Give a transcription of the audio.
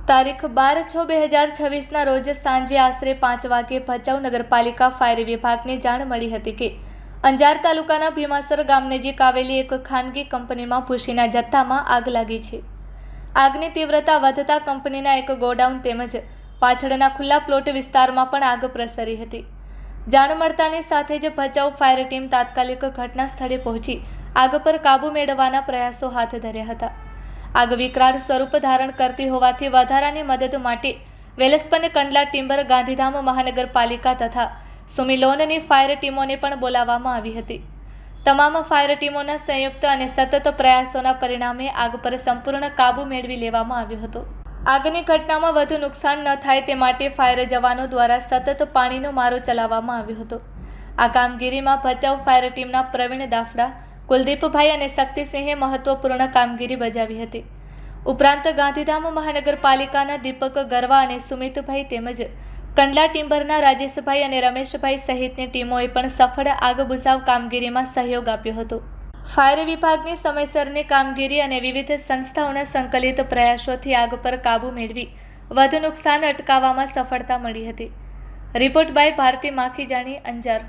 તારીખ 12/6/2026ના રોજ સાંજે આશરે 5 વાગ્યે ભચાઉ નગરપાલિકા ફાયર વિભાગને જાણ મળી હતી કે અંજાર તાલુકાના ભીમાસર ગામ નજીક આવેલી એક ખાનગી કંપનીમાં ભૂસીના જથ્થામાં આગ લાગી છે. આગની તીવ્રતા વધતા કંપનીના એક ગોડાઉન તેમજ પાછળના ખુલ્લા પ્લોટ વિસ્તારમાં પણ આગ પ્રસરી હતી. જાણ મળતાની સાથે જ ભચાઉ ફાયર ટીમ તાત્કાલિક ઘટના સ્થળે પહોંચી આગ પર કાબૂ મેળવવાના પ્રયાસો હાથ ધર્યા હતા. આગ વિકરાળ સ્વરૂપ ધારણ કરતી હોવાથી વધારાની મદદ માટે વેલસ્પન કંડલા ટિમ્બર ગાંધીધામ મહાનગરપાલિકા તથા સુમિલોનની ફાયર ટીમોને પણ બોલાવવામાં આવી હતી. તમામ ફાયર ટીમોના સંયુક્ત અને સતત પ્રયાસોના પરિણામે આગ પર સંપૂર્ણ કાબૂ મેળવી લેવામાં આવ્યો હતો. આગની ઘટનામાં વધુ નુકસાન ન થાય તે માટે ફાયર જવાનો દ્વારા સતત પાણીનો મારો ચલાવવામાં આવ્યો હતો. આ કામગીરીમાં ભચાઉ ફાયર ટીમના પ્રવીણ દાફડા, કુલદીપભાઈ અને શક્તિસિંહે મહત્વપૂર્ણ કામગીરી બજાવી હતી. ઉપરાંત ગાંધીધામ મહાનગરપાલિકાના દીપક ગરવા અને સુમિતભાઈ તેમજ કંડલા ટિમ્બરના રાજેશભાઈ અને રમેશભાઈ સહિતની ટીમોએ પણ સફળ આગ બુઝાવ કામગીરીમાં સહયોગ આપ્યો હતો. ફાયર વિભાગની સમયસરની કામગીરી અને વિવિધ સંસ્થાઓના સંકલિત પ્રયાસોથી આગ પર કાબૂ મેળવી વધુ નુકસાન અટકાવવામાં સફળતા મળી હતી. Report by Bharti Makhijani, Anjar.